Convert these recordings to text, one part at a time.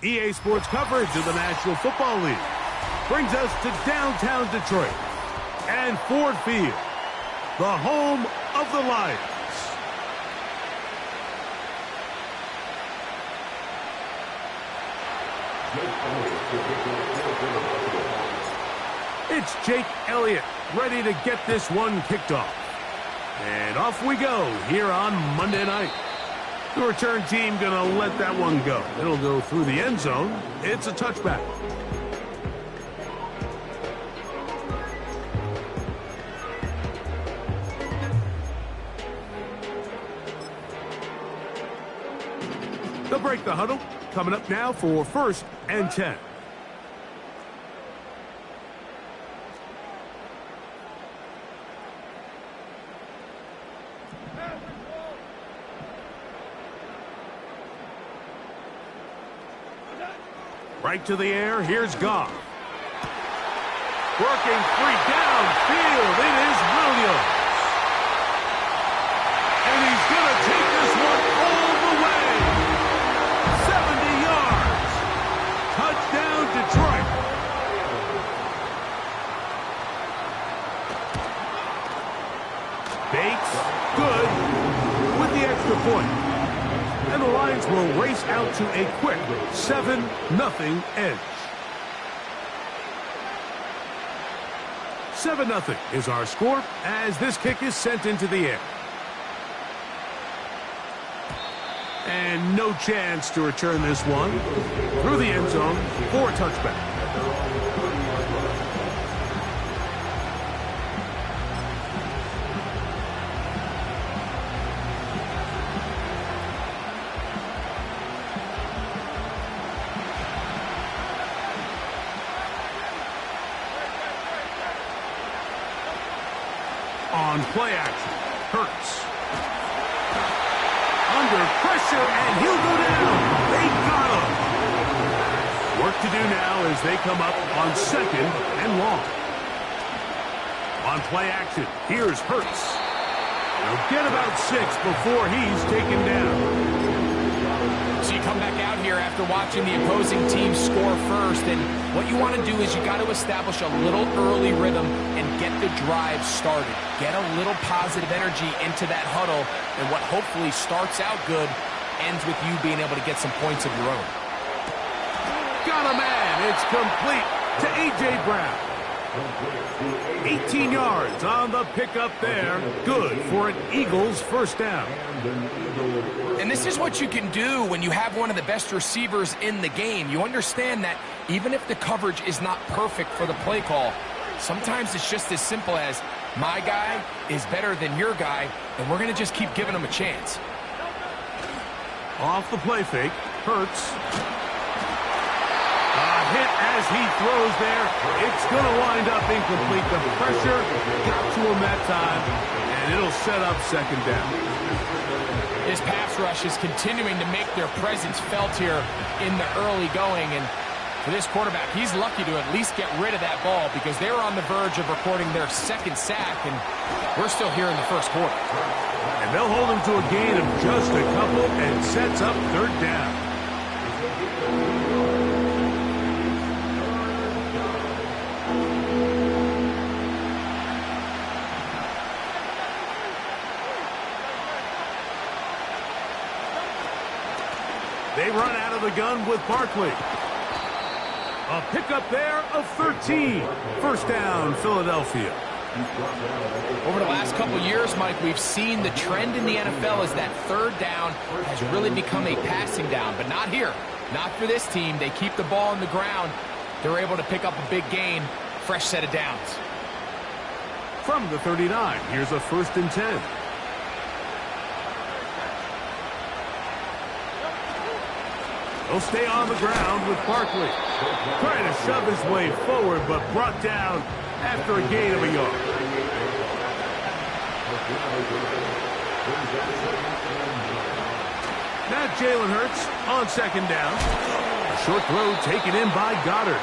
EA Sports coverage of the National Football League brings us to downtown Detroit and Ford Field, the home of the Lions. It's Jake Elliott ready to get this one kicked off. And off we go here on Monday night. The return team going to let that one go. It'll go through the end zone. It's a touchback. They'll break the huddle. Coming up now for 1st and 10. Right to the air, here's Goff. Working free downfield, it is Williams. And he's going to take this one all the way. 70 yards. Touchdown, Detroit. Bates, good, with the extra point. And the Lions will race out to a quick 7-0 edge. 7-0 is our score as this kick is sent into the air. And no chance to return this one through the end zone for a touchback. On play action, Hurts. Under pressure, and he'll go down. They got him. Work to do now as they come up on 2nd and long. On play action, here's Hurts. They'll get about 6 before he's taken down. So you come back out here after watching the opposing team score first, and what you want to do is you got to establish a little early rhythm and get the drive started. Get a little positive energy into that huddle, and what hopefully starts out good ends with you being able to get some points of your own. Got a man. It's complete to A.J. Brown. 18 yards on the pickup there. Good for an Eagles first down. And this is what you can do when you have one of the best receivers in the game. You understand that even if the coverage is not perfect for the play call, sometimes it's just as simple as my guy is better than your guy, and we're going to just keep giving him a chance. Off the play fake, Hurts. Hit as he throws there. It's going to wind up incomplete. The pressure got to him that time, and it'll set up 2nd down. This pass rush is continuing to make their presence felt here in the early going, and for this quarterback, he's lucky to at least get rid of that ball because they were on the verge of recording their 2nd sack, and we're still here in the 1st quarter. And they'll hold him to a gain of just a couple and sets up 3rd down. They run out of the gun with Barkley. A pickup there of 13. First down, Philadelphia. Over the last couple years, Mike, we've seen the trend in the NFL is that 3rd down has really become a passing down, but not here. Not for this team. They keep the ball on the ground. They're able to pick up a big gain. Fresh set of downs. From the 39, here's a 1st and 10. He'll stay on the ground with Barkley. Trying to shove his way forward, but brought down after a gain of a yard. Now Jalen Hurts on 2nd down. A short throw taken in by Goddard.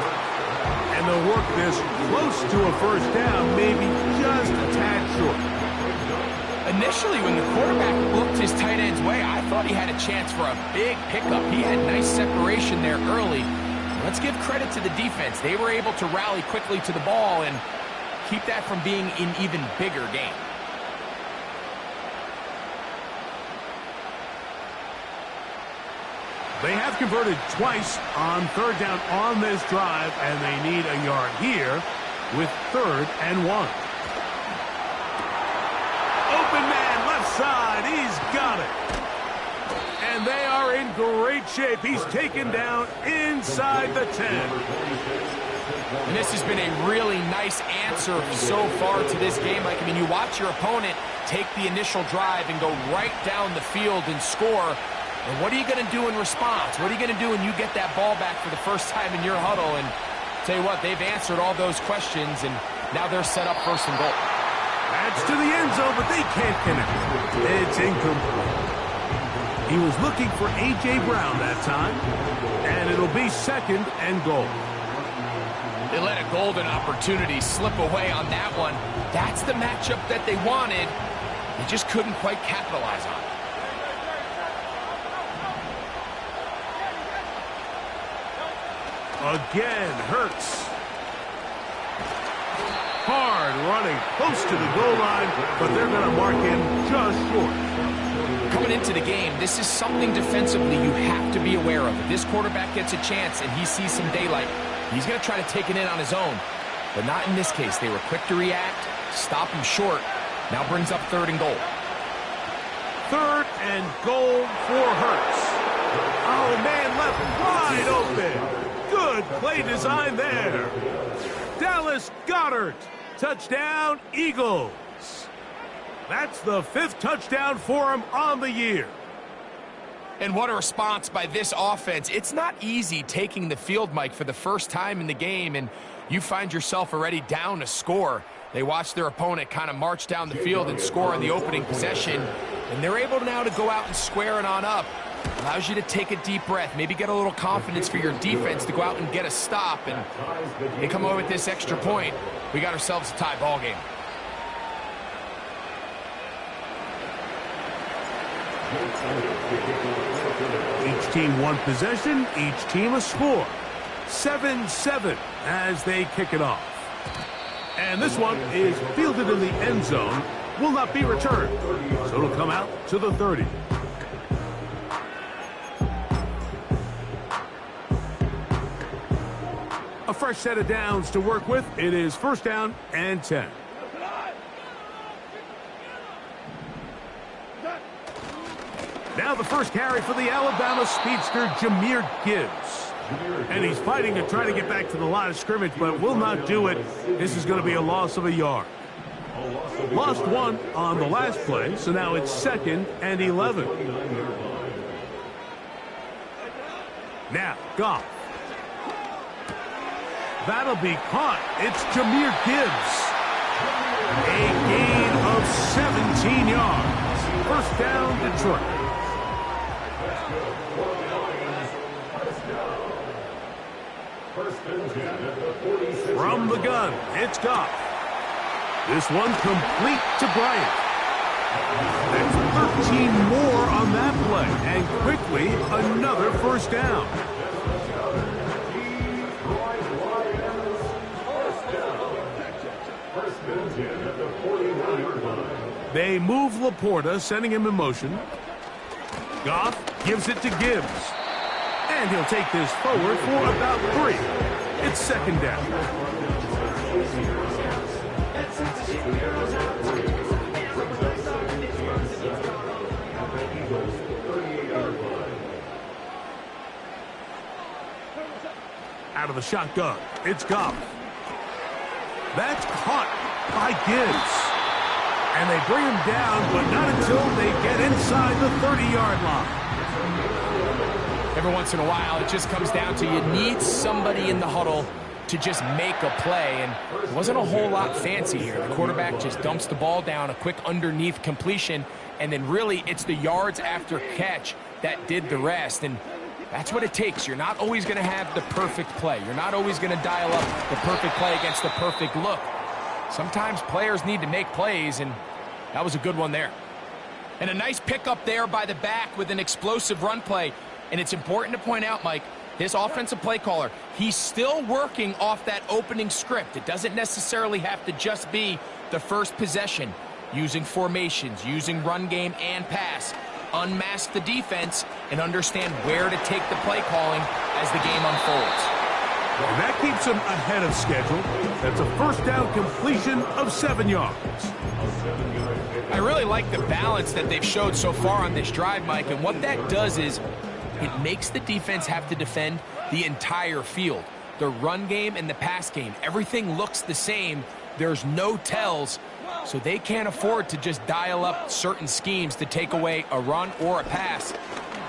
And they'll work this close to a 1st down, maybe just a tad short. Initially, when the quarterback looked his tight end's way, I thought he had a chance for a big pickup. He had nice separation there early. Let's give credit to the defense. They were able to rally quickly to the ball and keep that from being an even bigger game. They have converted twice on third down on this drive, and they need a yard here with 3rd and 1. Open man, left side. He's got it. And they are in great shape. He's taken down inside the 10. And this has been a really nice answer so far to this game. Like, I mean, you watch your opponent take the initial drive and go right down the field and score. And what are you going to do in response? What are you going to do when you get that ball back for the first time in your huddle? And tell you what, they've answered all those questions, and now they're set up 1st and goal. That's to the end zone, but they can't connect. It's incomplete. He was looking for A.J. Brown that time, and it'll be 2nd and goal. They let a golden opportunity slip away on that one. That's the matchup that they wanted. They just couldn't quite capitalize on it. Again, Hurts. Hard running, close to the goal line, but they're going to mark him just short. Coming into the game, this is something defensively you have to be aware of. If this quarterback gets a chance and he sees some daylight, he's going to try to take it in on his own. But not in this case. They were quick to react, stop him short. Now brings up 3rd and goal. 3rd and goal for Hurts. Oh, man, left wide open. Good play design there. Dallas Goedert. Touchdown, Eagles. That's the 5th touchdown for him on the year. And what a response by this offense. It's not easy taking the field, Mike, for the first time in the game, and you find yourself already down a score. They watch their opponent kind of march down the field and score on the opening possession, and they're able now to go out and square it on up. Allows you to take a deep breath, maybe get a little confidence for your defense to go out and get a stop, and they come away with this extra point. We got ourselves a tie ball game. Each team one possession, each team a score. 7-7 as they kick it off. And this one is fielded in the end zone, will not be returned. So it'll come out to the 30. A fresh set of downs to work with. It is 1st down and 10. Now the first carry for the Alabama speedster, Jahmyr Gibbs. And he's fighting to try to get back to the line of scrimmage, but will not do it. This is going to be a loss of a yard. Lost 1 on the last play, so now it's 2nd and 11. Now, Goff. That'll be caught. It's Jahmyr Gibbs. A gain of 17 yards. 1st down, Detroit. From the gun, it's Goff. This one complete to Bryant. That's 13 more on that play, and quickly another 1st down. They move Laporta, sending him in motion. Goff gives it to Gibbs. And he'll take this forward for about 3. It's 2nd down. Out of the shotgun, it's Goff. That's caught by Gibbs. And they bring him down, but not until they get inside the 30-yard line. Every once in a while, it just comes down to you need somebody in the huddle to just make a play, and it wasn't a whole lot fancy here. The quarterback just dumps the ball down, a quick underneath completion, and then really it's the yards after catch that did the rest, and that's what it takes. You're not always going to have the perfect play. You're not always going to dial up the perfect play against the perfect look. Sometimes players need to make plays, and that was a good one there. And a nice pickup there by the back with an explosive run play. And it's important to point out, Mike, this offensive play caller, he's still working off that opening script. It doesn't necessarily have to just be the first possession. Using formations, using run game and pass. Unmask the defense and understand where to take the play calling as the game unfolds. And that keeps him ahead of schedule. That's a first down completion of 7 yards. I really like the balance that they've showed so far on this drive, Mike, and what that does is it makes the defense have to defend the entire field. The run game and the pass game, everything looks the same. There's no tells, so they can't afford to just dial up certain schemes to take away a run or a pass.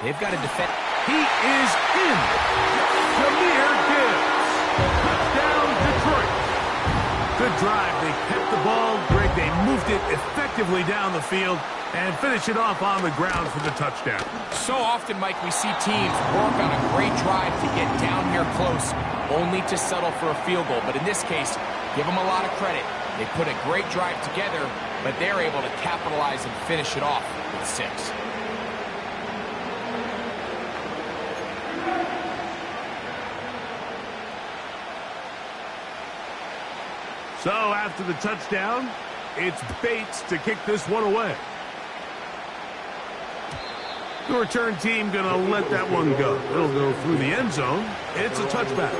They've got to defend. He is in. Jahmyr Gibbs. Touchdown, Detroit. Good drive. They kept the ball. Greg, they moved it effectively down the field and finish it off on the ground for the touchdown. So often, Mike, we see teams work on a great drive to get down here close, only to settle for a field goal. But in this case, give them a lot of credit. They put a great drive together, but they're able to capitalize and finish it off with 6. So after the touchdown, it's Bates to kick this one away. The return team going to let that one go. It'll go through the end zone. It's a touchback.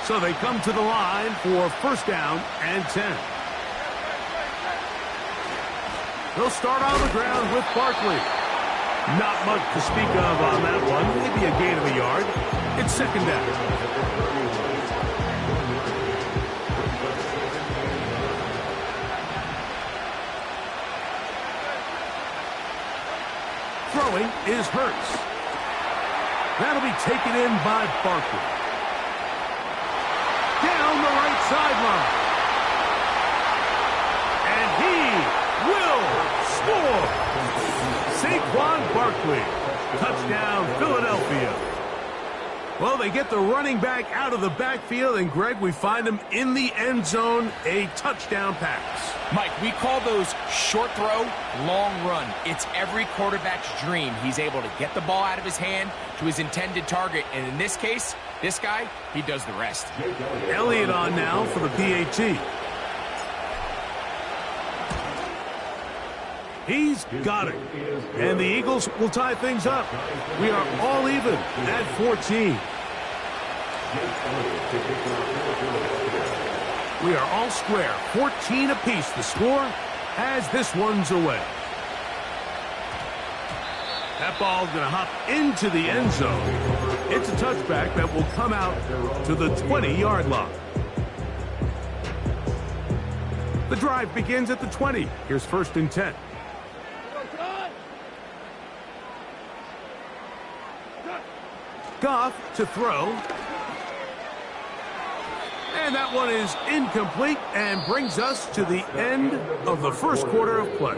So they come to the line for first down and 10. They'll start on the ground with Barkley. Not much to speak of on that one. Maybe a gain of a yard. It's second down. Throwing is Hurts. That'll be taken in by Barkley. Down the right sideline. And he will score. Saquon Barkley. Touchdown, Philadelphia. Well, they get the running back out of the backfield, and Greg, we find him in the end zone, a touchdown pass. Mike, we call those short throw, long run. It's every quarterback's dream. He's able to get the ball out of his hand to his intended target, and in this case, this guy, he does the rest. Elliott on now for the PAT. He's got it. And the Eagles will tie things up. We are all even at 14. We are all square. 14 apiece the score as this one's away. That ball's going to hop into the end zone. It's a touchback that will come out to the 20-yard line. The drive begins at the 20. Here's first and 10. Goff to throw. And that one is incomplete and brings us to the end of the first quarter of play.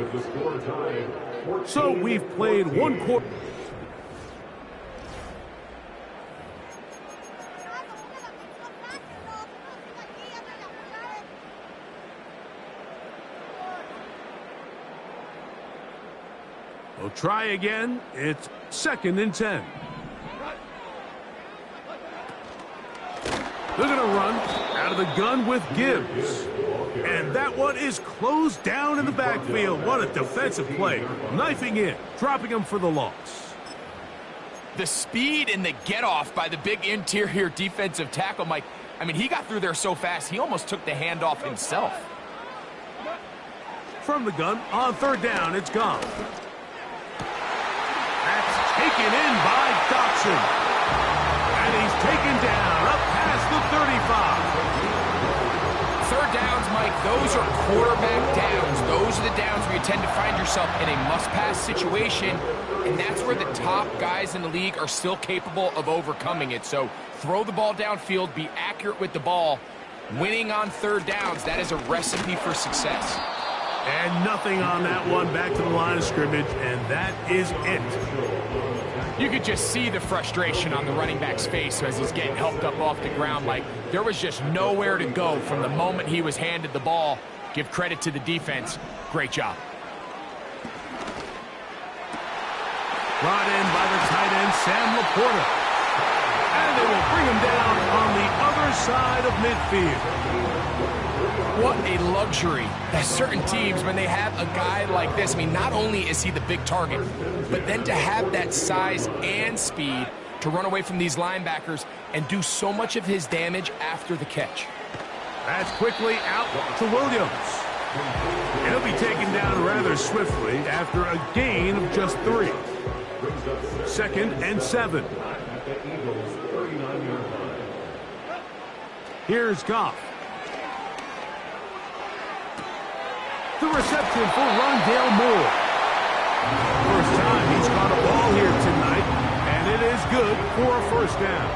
So we've played one quarter. We'll try again. It's second and 10. They're going to run out of the gun with Gibbs. And that one is closed down in the backfield. What a defensive play. Knifing in, dropping him for the loss. The speed and the get-off by the big interior defensive tackle, Mike. I mean, he got through there so fast, he almost took the handoff himself. From the gun, on third down, it's gone. That's taken in by Dotson. And he's taken down up past the 35. Third downs, Mike, those are quarterback downs. Those are the downs where you tend to find yourself in a must-pass situation, and that's where the top guys in the league are still capable of overcoming it. So throw the ball downfield, be accurate with the ball. Winning on third downs, that is a recipe for success. And nothing on that one. Back to the line of scrimmage, and that is it. You could just see the frustration on the running back's face as he's getting helped up off the ground. Like there was just nowhere to go from the moment he was handed the ball. Give credit to the defense. Great job. Brought in by the tight end, Sam Laporta. And they will bring him down on the other side of midfield. What a luxury that certain teams, when they have a guy like this, I mean, not only is he the big target, but then to have that size and speed to run away from these linebackers and do so much of his damage after the catch. That's quickly out to Williams. He'll be taken down rather swiftly after a gain of just 3. 2nd and 7. Here's Goff. The reception for Rondale Moore. First time he's caught a ball here tonight, and it is good for a first down.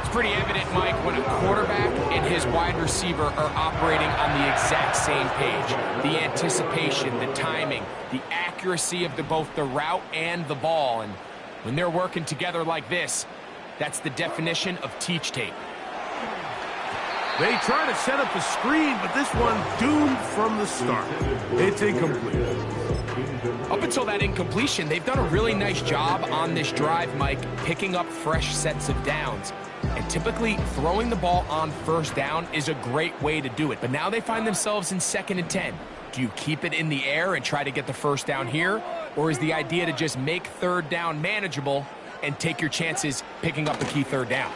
It's pretty evident, Mike, when a quarterback and his wide receiver are operating on the exact same page. The anticipation, the timing, the accuracy of both the route and the ball. And when they're working together like this, that's the definition of teach tape. They try to set up the screen, but this one doomed from the start. It's incomplete. Up until that incompletion, they've done a really nice job on this drive, Mike, picking up fresh sets of downs. And typically, throwing the ball on first down is a great way to do it. But now they find themselves in 2nd and 10. Do you keep it in the air and try to get the first down here? Or is the idea to just make 3rd down manageable and take your chances picking up a key 3rd down?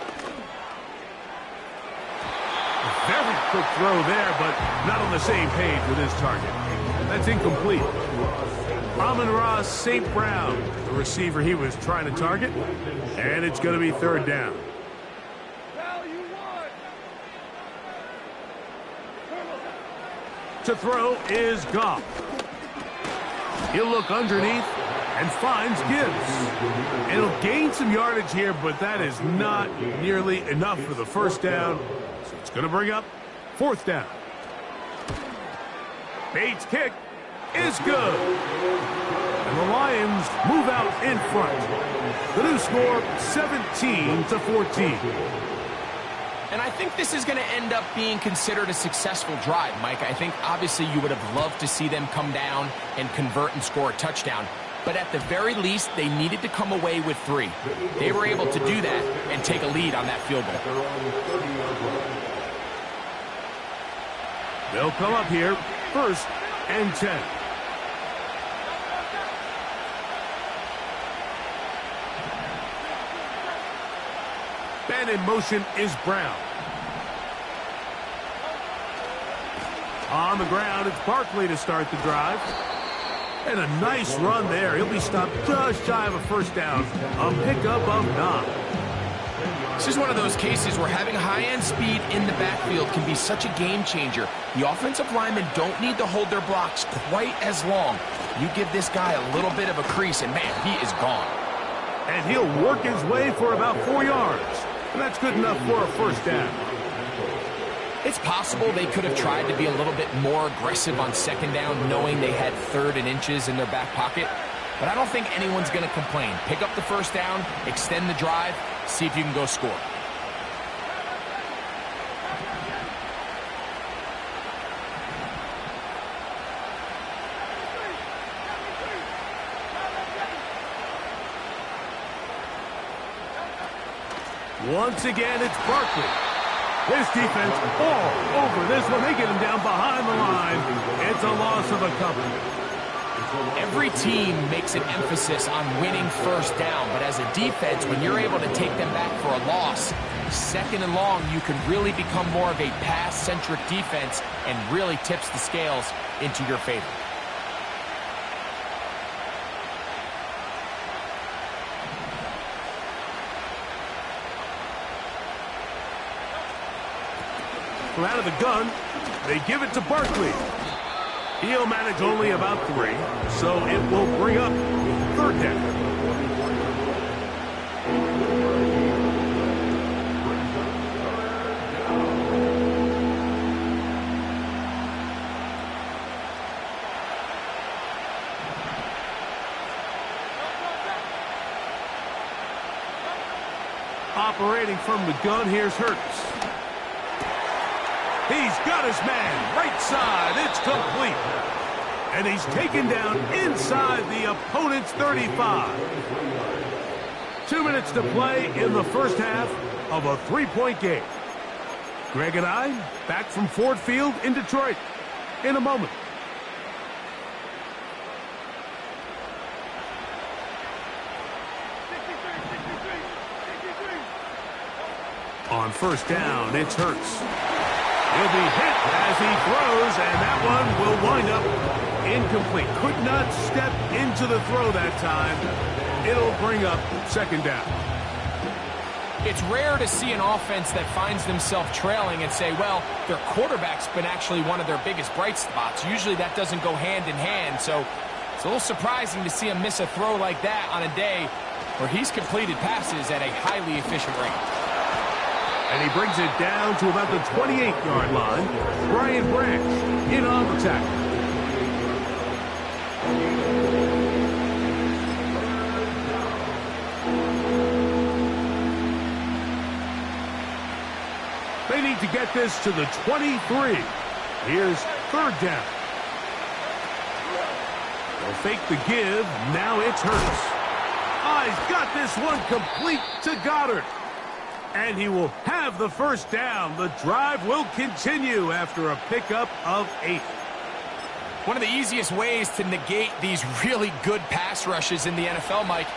Very quick throw there, but not on the same page with his target. That's incomplete. Amon-Ra St. Brown, the receiver he was trying to target, and it's going to be 3rd down. To throw is Goff. He'll look underneath and finds Gibbs. It'll gain some yardage here, but that is not nearly enough for the first down. So it's going to bring up 4th down. Bates' kick is good. And the Lions move out in front. The new score, 17-14. And I think this is going to end up being considered a successful drive, Mike. I think obviously you would have loved to see them come down and convert and score a touchdown. But at the very least, they needed to come away with 3. They were able to do that and take a lead on that field goal. They'll come up here, 1st and 10. And in motion is Brown. On the ground, it's Barkley to start the drive. And a nice run there. He'll be stopped just shy of a first down. A pickup of 9. This is one of those cases where having high-end speed in the backfield can be such a game changer. The offensive linemen don't need to hold their blocks quite as long. You give this guy a little bit of a crease, and man, he is gone. And he'll work his way for about 4 yards. And that's good enough for a first down. It's possible they could have tried to be a little bit more aggressive on 2nd down, knowing they had 3rd and inches in their back pocket. But I don't think anyone's going to complain. Pick up the first down, extend the drive, see if you can go score. Once again, it's Barkley. This defense all over this one. They get him down behind the line. It's a loss of a couple. Every team makes an emphasis on winning first down, but as a defense, when you're able to take them back for a loss, 2nd and long, you can really become more of a pass-centric defense and really tips the scales into your favor. From out of the gun, they give it to Barkley. He'll manage only about 3, so it will bring up 3rd down. Operating from the gun, here's Hurts. He's got his man, right side, it's complete. And he's taken down inside the opponent's 35. 2 minutes to play in the first half of a 3-point game. Greg and I back from Ford Field in Detroit in a moment. On first down, it's Hurts. He'll be hit as he throws, and that one will wind up incomplete. Could not step into the throw that time. It'll bring up second down. It's rare to see an offense that finds themselves trailing and say, well, their quarterback's been actually one of their biggest bright spots. Usually that doesn't go hand in hand, so it's a little surprising to see him miss a throw like that on a day where he's completed passes at a highly efficient rate. And he brings it down to about the 28-yard line. Brian Branch in on the tackle. They need to get this to the 23. Here's third down. They'll fake the give. Now it's Hurts. He's got this one complete to Goddard. And he will have the first down. The drive will continue after a pickup of 8. One of the easiest ways to negate these really good pass rushes in the NFL, Mike,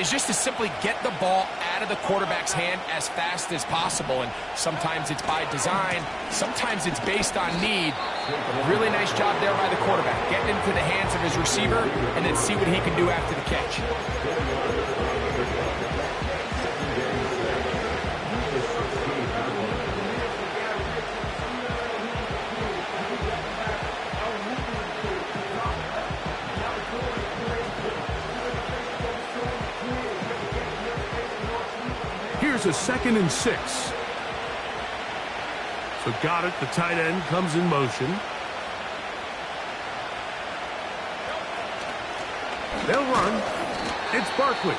is just to simply get the ball out of the quarterback's hand as fast as possible. And sometimes it's by design, sometimes it's based on need. But a really nice job there by the quarterback, getting into the hands of his receiver and then see what he can do after the catch. Here's a 2nd and 6. So Goddard, the tight end, comes in motion. They'll run. It's Barkley.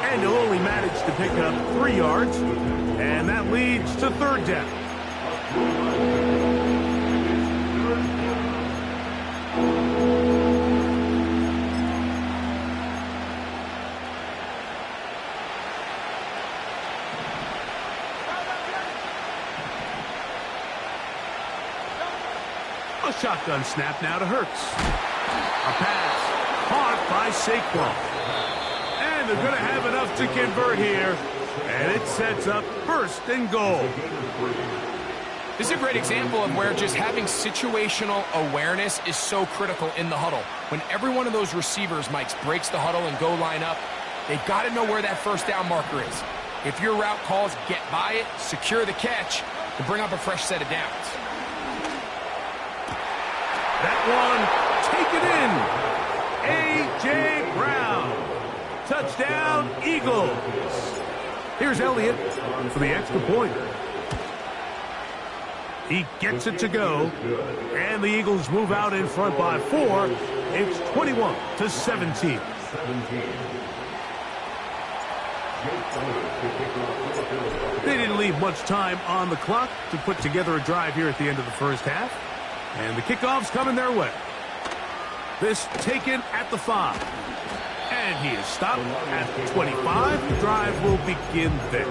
And he'll only manage to pick up 3 yards. And that leads to third down. A shotgun snap now to Hurts. A pass caught by Saquon. And they're going to have enough to convert here. And it sets up first and goal. This is a great example of where just having situational awareness is so critical in the huddle. When every one of those receivers, Mike, breaks the huddle and go line up, they've got to know where that first down marker is. If your route calls, get by it, secure the catch, and bring up a fresh set of downs. That one, take it in. A.J. Brown. Touchdown, Eagles. Here's Elliott for the extra point. He gets it to go. And the Eagles move out in front by 4. It's 21-17. They didn't leave much time on the clock to put together a drive here at the end of the first half. And the kickoff's coming their way. This taken at the 5. And he is stopped at the 25. The drive will begin there.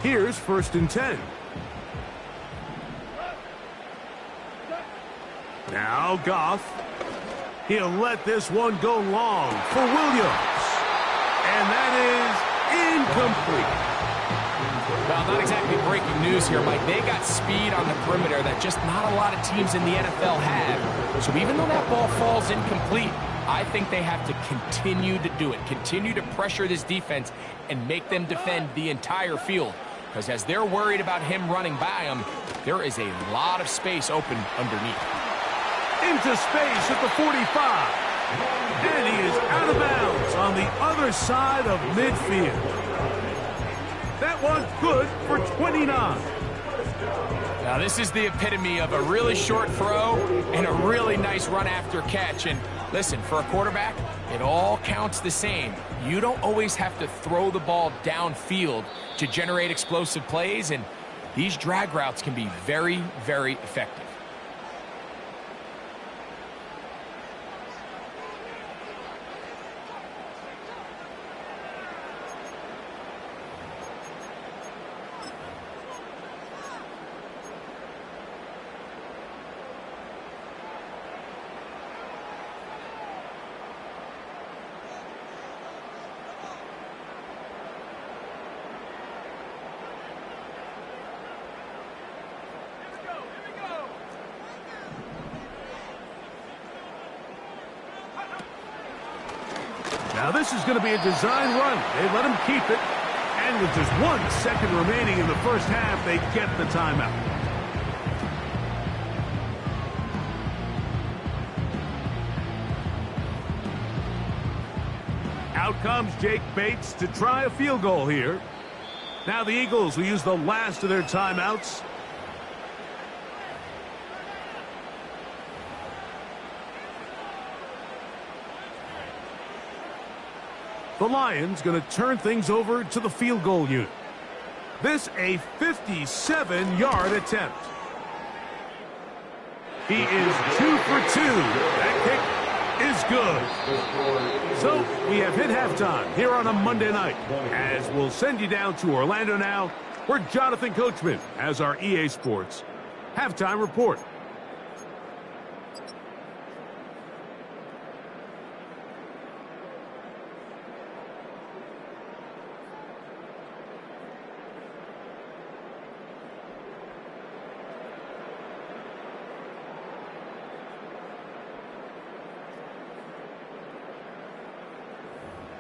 Here's 1st and 10. Now Goff. He'll let this one go long for Williams. And that is incomplete. Well, not exactly breaking news here, Mike. They got speed on the perimeter that just not a lot of teams in the NFL have. So even though that ball falls incomplete, I think they have to continue to do it. Continue to pressure this defense and make them defend the entire field. Because as they're worried about him running by them, there is a lot of space open underneath. Into space at the 45. And he is out of bounds on the other side of midfield. That one's good for 29. Now, this is the epitome of a really short throw and a really nice run after catch. And listen, for a quarterback, it all counts the same. You don't always have to throw the ball downfield to generate explosive plays, and these drag routes can be very, very effective. Now this is going to be a design run. They let him keep it. And with just 1 second remaining in the first half, they get the timeout. Out comes Jake Bates to try a field goal here. Now the Eagles will use the last of their timeouts. The Lions going to turn things over to the field goal unit. This a 57-yard attempt. He is 2 for 2. That kick is good. So we have hit halftime here on a Monday night, as we'll send you down to Orlando now, where Jonathan Coachman has our EA Sports halftime report.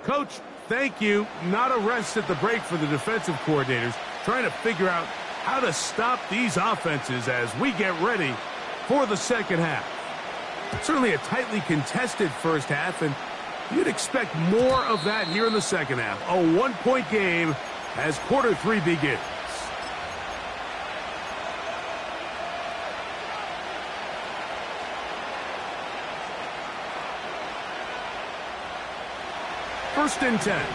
Coach, thank you. Not a rest at the break for the defensive coordinators, trying to figure out how to stop these offenses as we get ready for the second half. Certainly a tightly contested first half, and you'd expect more of that here in the second half. A 1-point game as quarter 3 begins. First and 10.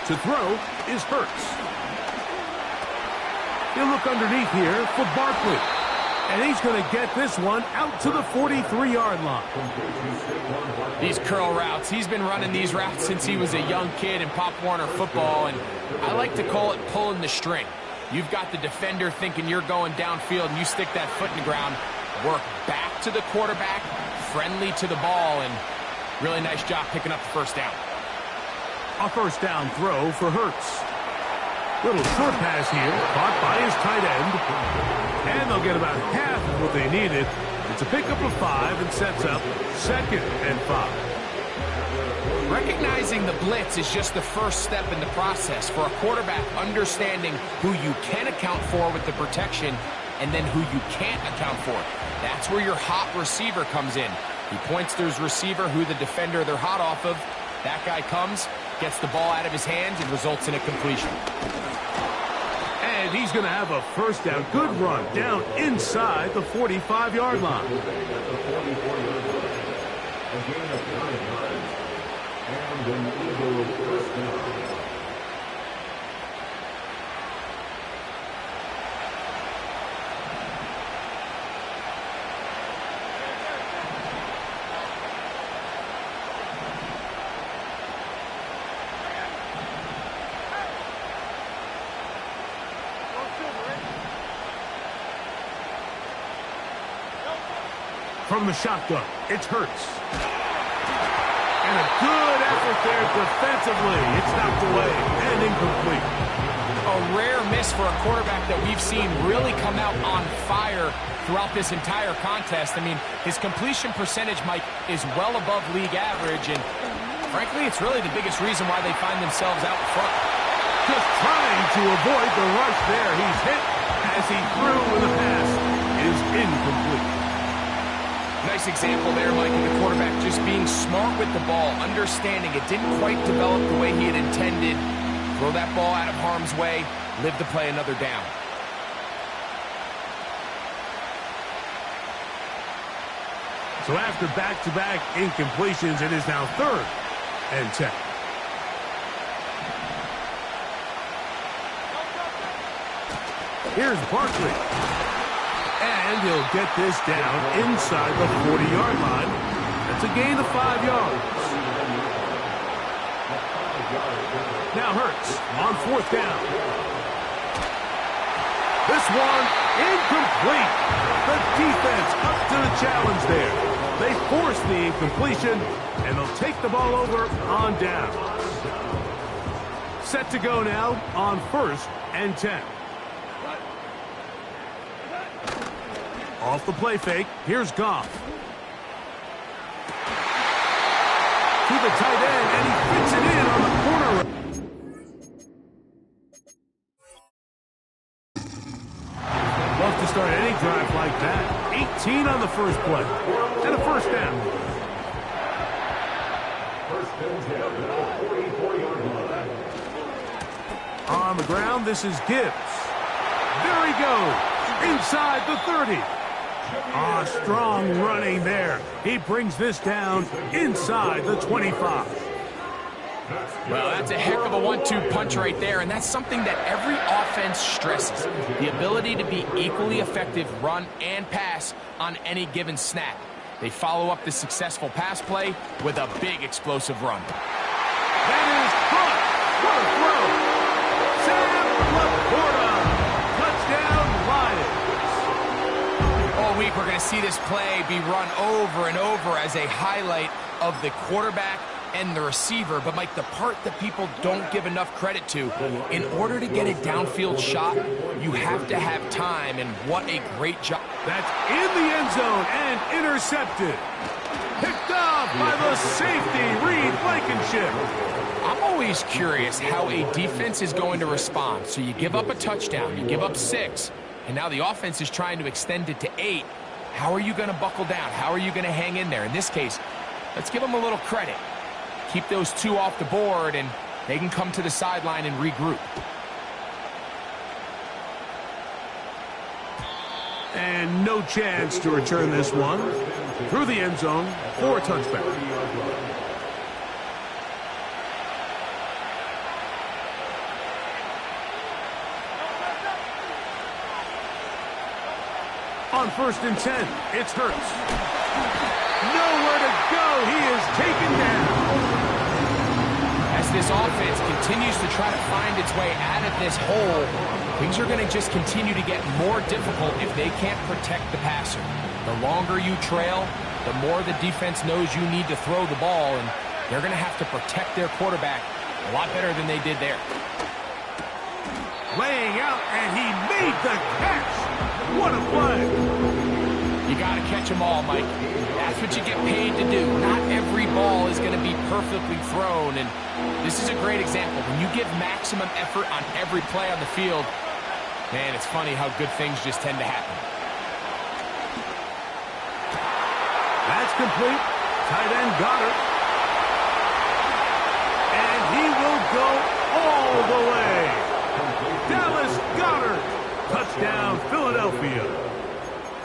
To throw is Hurts. He'll look underneath here for Barkley. And he's going to get this one out to the 43-yard line. These curl routes, he's been running these routes since he was a young kid in Pop Warner football, and I like to call it pulling the string. You've got the defender thinking you're going downfield, and you stick that foot in the ground. Work back to the quarterback, friendly to the ball, and really nice job picking up the first down. A first down throw for Hurts. Little short pass here, caught by his tight end. And they'll get about half of what they needed. It's a pickup of 5 and sets up 2nd and 5. Recognizing the blitz is just the first step in the process for a quarterback understanding who you can account for with the protection and then who you can't account for. That's where your hot receiver comes in. He points to his receiver, who the defender they're hot off of. That guy comes, gets the ball out of his hands, and results in a completion. And he's going to have a first down. Good run down inside the 45-yard line. From the shotgun, it's Hurts. And a good effort there defensively. It's knocked away and incomplete. A rare miss for a quarterback that we've seen really come out on fire throughout this entire contest. I mean, his completion percentage, Mike, is well above league average, and frankly, it's really the biggest reason why they find themselves out in front. Just trying to avoid the rush there. He's hit as he threw, and the pass is incomplete. Nice example there, Mike, of the quarterback just being smart with the ball, understanding it didn't quite develop the way he had intended. Throw that ball out of harm's way, live to play another down. So after back-to-back incompletions, it is now 3rd and 10. Here's Barkley. And he'll get this down inside the 40-yard line. That's a gain of 5 yards. Now Hurts on 4th down. This one incomplete. The defense up to the challenge there. They force the incompletion, and they'll take the ball over on down. Set to go now on 1st and 10. Off the play fake, here's Goff. To the tight end, and he fits it in on the corner. Love to start any drive like that. 18 on the first play. And a 1st down. On the ground, this is Gibbs. There he goes. Inside the 30. Strong running there. He brings this down inside the 25. Well, that's a heck of a 1-2 punch right there, and that's something that every offense stresses. The ability to be equally effective run and pass on any given snap. They follow up the successful pass play with a big explosive run. That is caught. What a throw. Sam Laporta. Touchdown, Lions. All week we're going to see this play be run over and over as a highlight of the quarterback and the receiver. But, Mike, the part that people don't give enough credit to, in order to get a downfield shot, you have to have time, and what a great job. That's in the end zone and intercepted. Picked off by the safety, Reed Blankenship. I'm always curious how a defense is going to respond. So you give up a touchdown, you give up 6, and now the offense is trying to extend it to 8. How are you going to buckle down? How are you going to hang in there? In this case, let's give them a little credit. Keep those 2 off the board, and they can come to the sideline and regroup. And no chance to return this one. Through the end zone for a touchback. On 1st and 10, it's Hurts. Nowhere to go. He is taken down. As this offense continues to try to find its way out of this hole, things are going to just continue to get more difficult if they can't protect the passer. The longer you trail, the more the defense knows you need to throw the ball, and they're going to have to protect their quarterback a lot better than they did there. Laying out, and he made the catch. What a play. You got to catch them all, Mike. That's what you get paid to do. Not every ball is going to be perfectly thrown, and this is a great example. When you give maximum effort on every play on the field, man, it's funny how good things just tend to happen. That's complete. Tight end Goddard. And he will go all the way. Dallas Goedert. Touchdown, Philadelphia.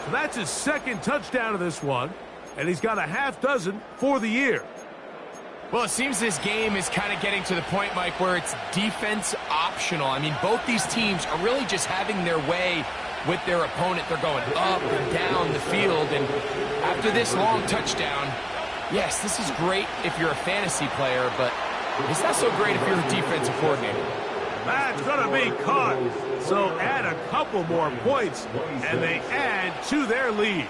So that's his 2nd touchdown of this one. And he's got a half dozen for the year. Well, it seems this game is kind of getting to the point, Mike, where it's defense optional. I mean, both these teams are really just having their way with their opponent. They're going up and down the field. And after this long touchdown, yes, this is great if you're a fantasy player, but it's not so great if you're a defensive coordinator. That's going to be caught. So add a couple more points, and they add to their lead.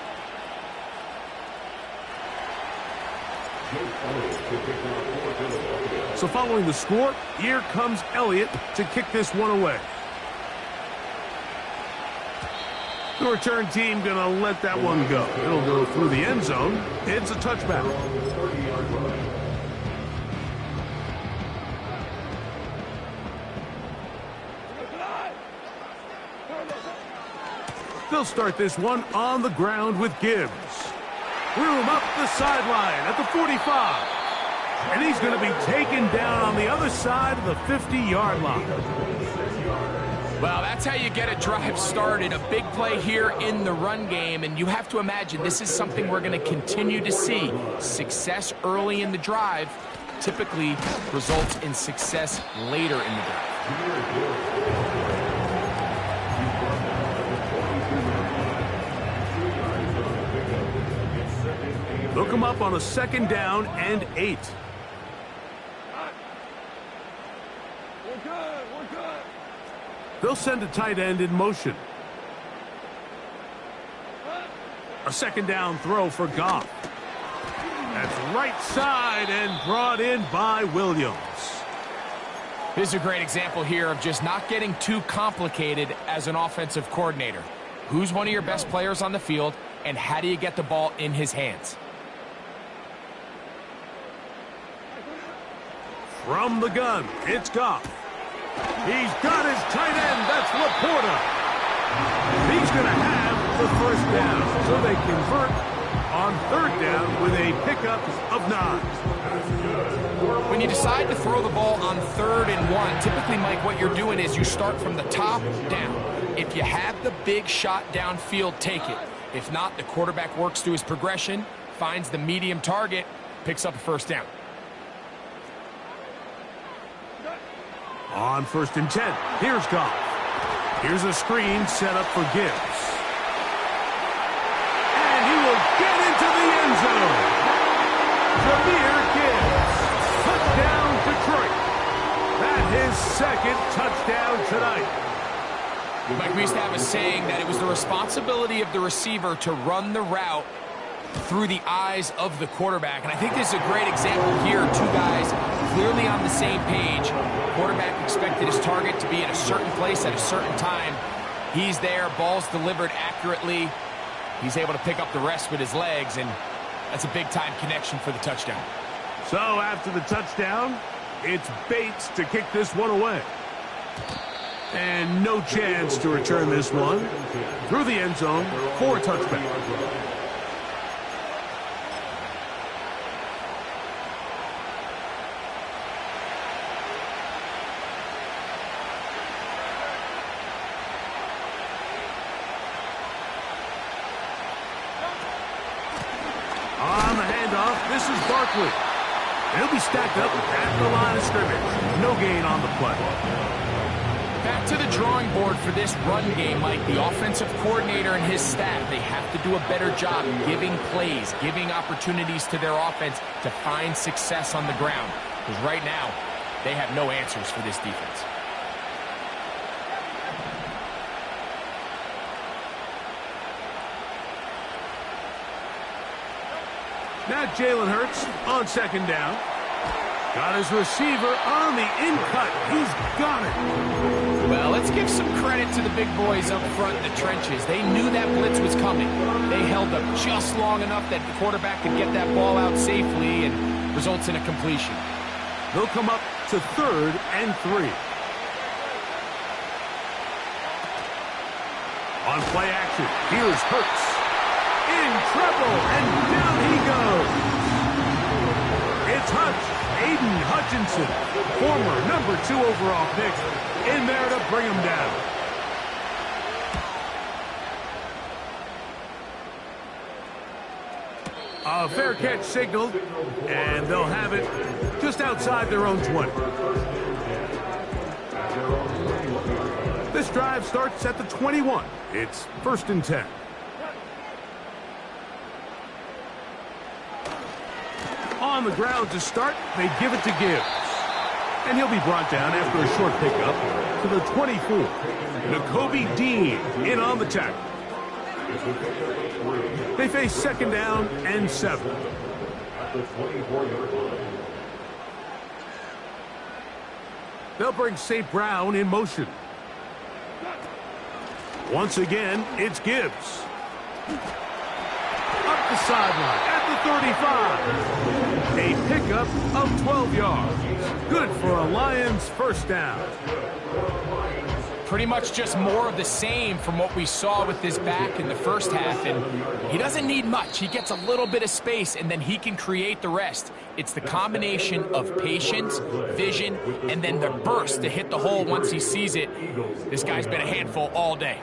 So following the score, here comes Elliott to kick this one away. The return team going to let that one go. It'll go through the end zone. It's a touchback. They'll start this one on the ground with Gibbs. Threw him up the sideline at the 45. And he's going to be taken down on the other side of the 50-yard line. Well, that's how you get a drive started. A big play here in the run game, and you have to imagine this is something we're going to continue to see. Success early in the drive typically results in success later in the drive. Look him up on a 2nd down and 8. They'll send a tight end in motion. A 2nd down throw for Goff. That's right side and brought in by Williams. This is a great example here of just not getting too complicated as an offensive coordinator. Who's one of your best players on the field, and how do you get the ball in his hands? From the gun, it's Goff. He's got his tight end. That's Laporta. He's going to have the 1st down, so they convert on 3rd down with a pickup of 9. When you decide to throw the ball on 3rd and 1, typically, Mike, what you're doing is you start from the top down. If you have the big shot downfield, take it. If not, the quarterback works through his progression, finds the medium target, picks up a 1st down. On 1st and 10, here's Goff. Here's a screen set up for Gibbs. And he will get into the end zone. Jahmyr Gibbs. Touchdown, Detroit. That's his 2nd touchdown tonight. Mike, we used to have a saying that it was the responsibility of the receiver to run the route through the eyes of the quarterback. And I think this is a great example here. 2 guys clearly on the same page. Quarterback expected his target to be in a certain place at a certain time. He's there, ball's delivered accurately. He's able to pick up the rest with his legs, and that's a big-time connection for the touchdown. So after the touchdown, it's Bates to kick this one away. And no chance to return this one through the end zone for a touchback. On the handoff, this is Barkley. He'll be stacked up at the line of scrimmage. No gain on the play. Back to the drawing board for this run game, Mike. The offensive coordinator and his staff, they have to do a better job giving plays, giving opportunities to their offense to find success on the ground. Because right now, they have no answers for this defense. Now Jalen Hurts on 2nd down. Got his receiver on the in-cut. He's got it. Well, let's give some credit to the big boys up front in the trenches. They knew that blitz was coming. They held up just long enough that the quarterback could get that ball out safely and results in a completion. They'll come up to 3rd and 3. On play action, here's Hurts. In trouble, and down he goes. It's Hutch, Aiden Hutchinson, former number 2 overall pick, in there to bring him down. A fair catch signaled, and they'll have it just outside their own 20. This drive starts at the 21. It's 1st and 10. On the ground to start, they give it to Gibbs. And he'll be brought down after a short pickup to the 24. Nakobe Dean in on the tackle. They face 2nd down and 7. They'll bring St. Brown in motion. Once again, it's Gibbs. Up the sideline at the 35. A pickup of 12 yards. Good for a Lions 1st down. pretty much just more of the same from what we saw with this back in the first half, and he doesn't need much. He gets a little bit of space, and then he can create the rest. It's the combination of patience, vision, and then the burst to hit the hole once he sees it. This guy's been a handful all day.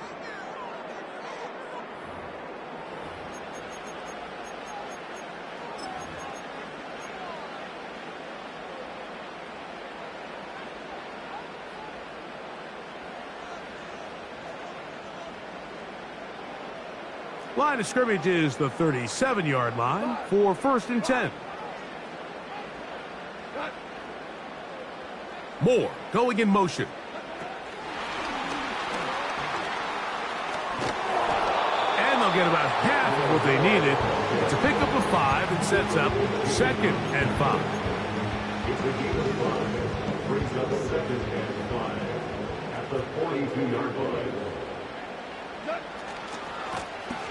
Line of scrimmage is the 37-yard line for 1st and 10. Moore going in motion. And they'll get about half of what they needed. It's a pickup of 5 and sets up 2nd and 5. Brings up 2nd and 5 at the 42-yard line.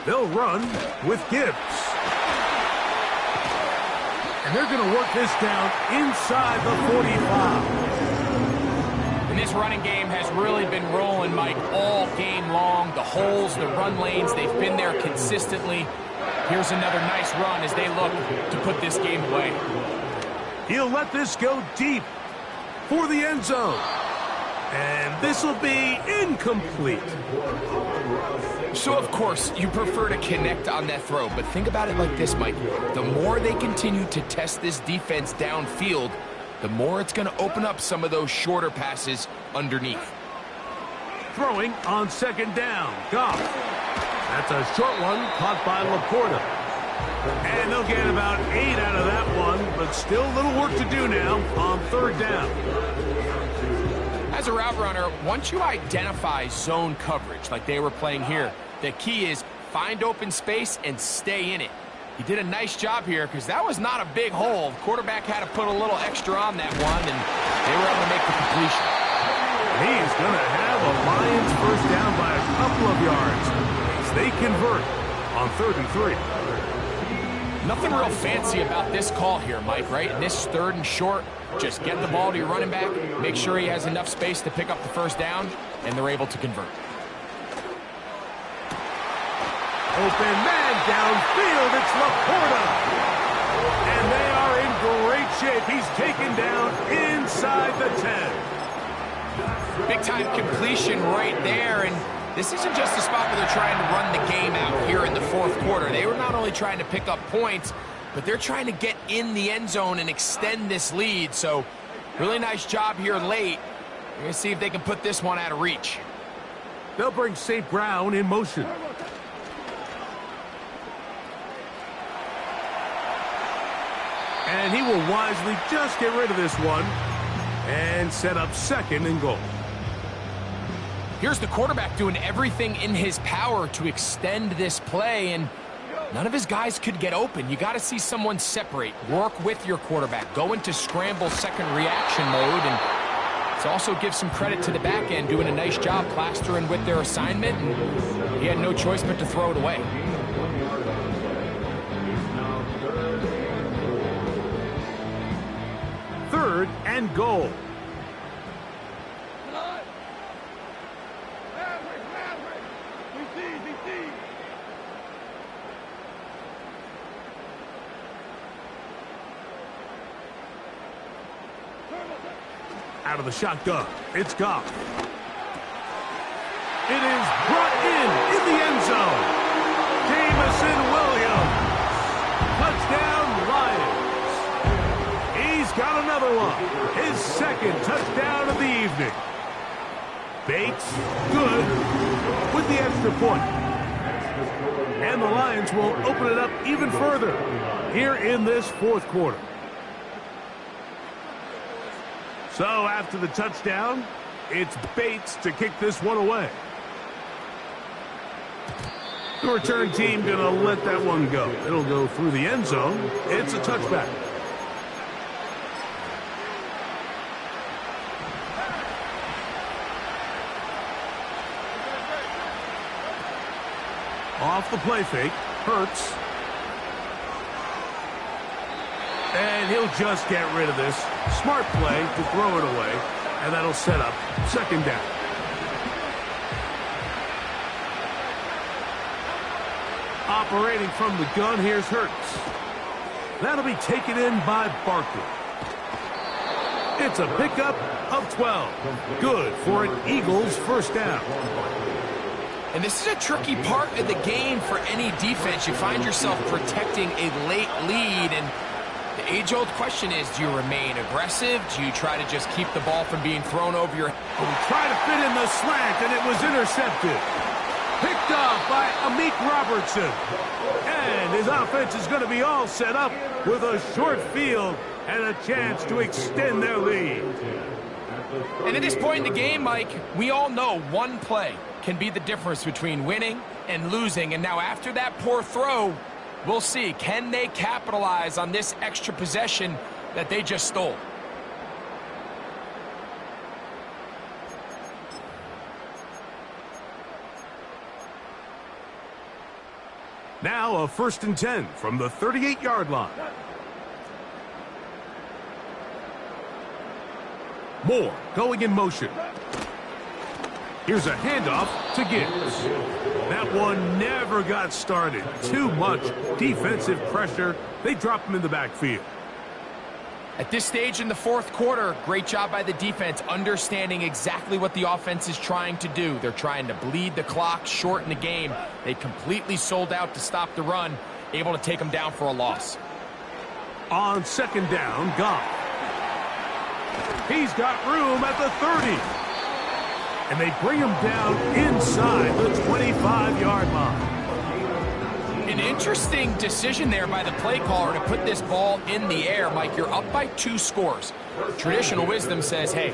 They'll run with Gibbs. And they're going to work this down inside the 45. And this running game has really been rolling, Mike, all game long. The holes, the run lanes, they've been there consistently. Here's another nice run as they look to put this game away. He'll let this go deep for the end zone. And this will be incomplete. So, of course, you prefer to connect on that throw, but think about it like this, Mike. The more they continue to test this defense downfield, the more it's going to open up some of those shorter passes underneath. Throwing on 2nd down. Goff. That's a short one caught by Laporta. And they'll get about 8 out of that one, but still a little work to do now on 3rd down. As a route runner, once you identify zone coverage like they were playing here, the key is find open space and stay in it. He did a nice job here because that was not a big hole. The quarterback had to put a little extra on that one, and they were able to make the completion. He's going to have a Lions first down by a couple of yards as they convert on 3rd and 3. Nothing real fancy about this call here, Mike, right? In this 3rd and short, just get the ball to your running back, make sure he has enough space to pick up the first down, and they're able to convert. Open man downfield, it's Laporta. And they are in great shape. He's taken down inside the 10. Big-time completion right there, and this isn't just a spot where they're trying to run the game out here in the 4th quarter. They were not only trying to pick up points, but they're trying to get in the end zone and extend this lead. So, really nice job here late. We're going to see if they can put this one out of reach. They'll bring St. Brown in motion. And he will wisely just get rid of this one and set up 2nd and goal. Here's the quarterback doing everything in his power to extend this play, and none of his guys could get open. You got to see someone separate, work with your quarterback, go into scramble 2nd reaction mode, and it also gives some credit to the back end doing a nice job plastering with their assignment, and he had no choice but to throw it away. Third and goal. Out of the shotgun, it's Goff. It is brought in the end zone. Jameson Williams. Touchdown, Lions. He's got another one. His 2nd touchdown of the evening. Bates, good, with the extra point. And the Lions will open it up even further here in this 4th quarter. So after the touchdown, it's Bates to kick this one away. The return team going to let that one go. It'll go through the end zone. It's a touchback. Off the play fake, Hurts. And he'll just get rid of this. Smart play to throw it away, and that'll set up 2nd down. Operating from the gun, here's Hurts. That'll be taken in by Barkley. It's a pickup of 12. Good for an Eagles first down. And this is a tricky part of the game for any defense. You find yourself protecting a late lead, and the age-old question is, do you remain aggressive? Do you try to just keep the ball from being thrown over your head? He tried to fit in the slant, and it was intercepted. Picked off by Amik Robertson. And his offense is going to be all set up with a short field and a chance to extend their lead. And at this point in the game, Mike, we all know one play can be the difference between winning and losing. And now after that poor throw, we'll see, can they capitalize on this extra possession that they just stole? Now a 1st and 10 from the 38-yard line. Moore going in motion. Here's a handoff to Gibbs. That one never got started. Too much defensive pressure. They drop him in the backfield. At this stage in the fourth quarter, great job by the defense understanding exactly what the offense is trying to do. They're trying to bleed the clock, shorten the game. They completely sold out to stop the run, able to take them down for a loss. On 2nd down, Goff. He's got room at the 30. And they bring him down inside the 25-yard line. An interesting decision there by the play caller to put this ball in the air. Mike, you're up by 2 scores. Traditional wisdom says, hey,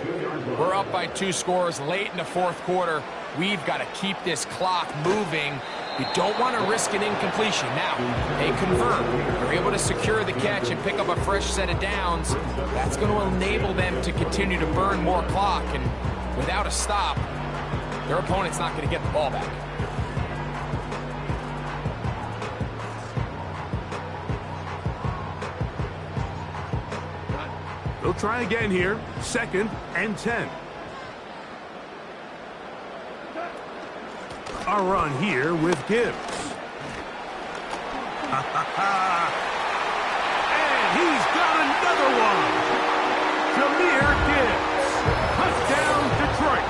we're up by 2 scores late in the fourth quarter. We've got to keep this clock moving. You don't want to risk an incompletion. Now, they convert. They're able to secure the catch and pick up a fresh set of downs. That's going to enable them to continue to burn more clock. And without a stop, their opponent's not going to get the ball back. They'll try again here. 2nd and 10. A run here with Gibbs. And he's got another one. Jahmyr Gibbs. Touchdown, Detroit.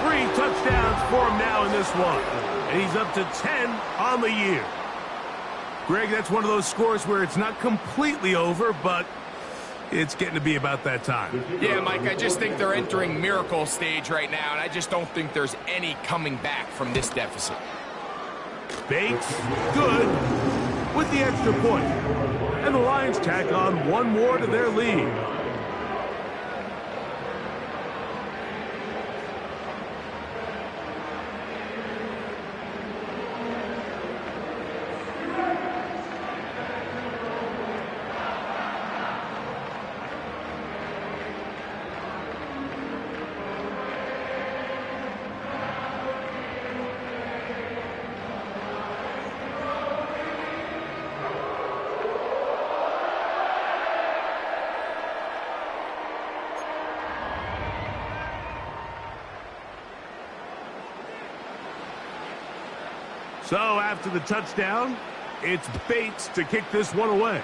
3 touchdowns for him now in this one. And he's up to 10 on the year. Greg, that's one of those scores where it's not completely over, but it's getting to be about that time. Yeah, Mike, I just think they're entering miracle stage right now, and I just don't think there's any coming back from this deficit. Bates, good, with the extra point. And the Lions tack on one more to their lead. So after the touchdown, it's Bates to kick this one away.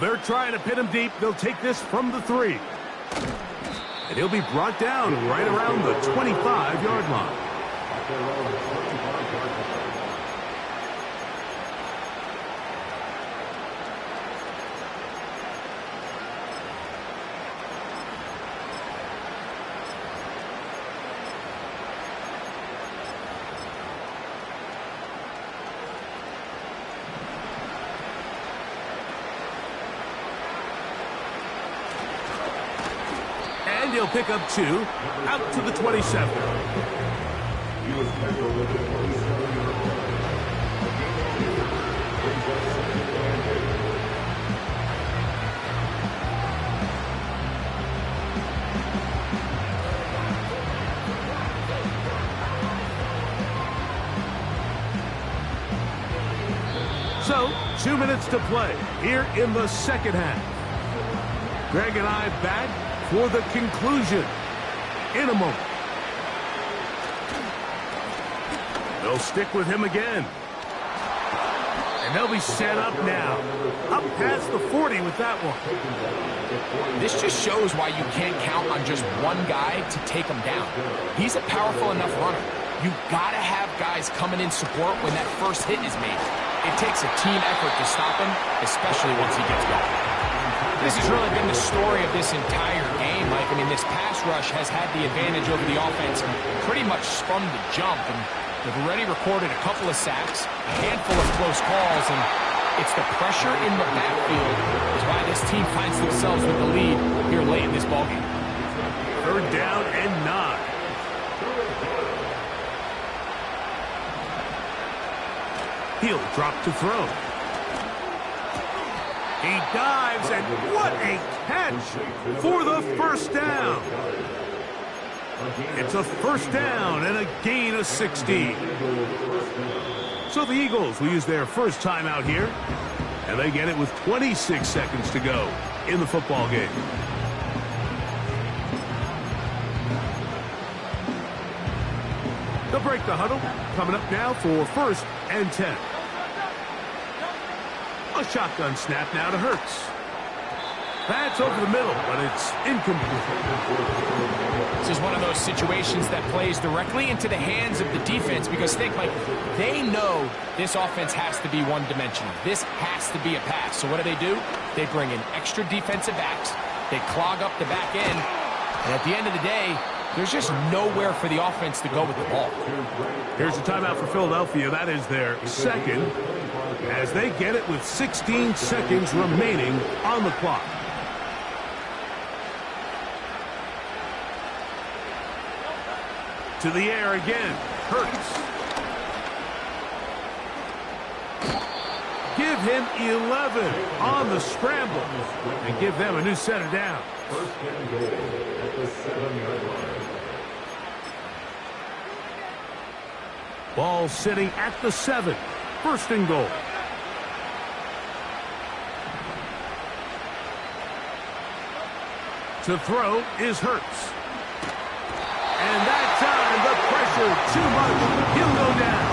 They're trying to pin him deep. They'll take this from the 3. And he'll be brought down right around the 25-yard line. And he'll pick up 2 out to the 27. So, 2 minutes to play here in the second half. Greg and I back for the conclusion in a moment. They'll stick with him again. And they'll be set up now. Up past the 40 with that one. This just shows why you can't count on just one guy to take him down. He's a powerful enough runner. You got to have guys coming in support when that first hit is made. It takes a team effort to stop him, especially once he gets going. This has really been the story of this entire game, Mike. I mean, this pass rush has had the advantage over the offense pretty much from the jump. And they've already recorded a couple of sacks, a handful of close calls, and it's the pressure in the backfield is why this team finds themselves with the lead here late in this ballgame. 3rd down and 9. He'll drop to throw. He dives, and what a catch for the first down. It's a first down and a gain of 16. So the Eagles will use their first timeout here, and they get it with 26 seconds to go in the football game. They'll break the huddle. Coming up now for 1st and 10. A shotgun snap now to Hurts. That's over the middle, but it's incomplete. This is one of those situations that plays directly into the hands of the defense because think, like, they know this offense has to be one-dimensional. This has to be a pass. So what do? They bring in extra defensive backs. They clog up the back end. And at the end of the day, there's just nowhere for the offense to go with the ball. Here's a timeout for Philadelphia. That is their second, as they get it with 16 seconds remaining on the clock. To the air again. Hurts. Give him 11 on the scramble and give them a new set of downs. 1st and goal at the 7-yard line. Ball sitting at the 7. 1st and goal. To throw is Hurts. And that time, the pressure too much. He'll go down.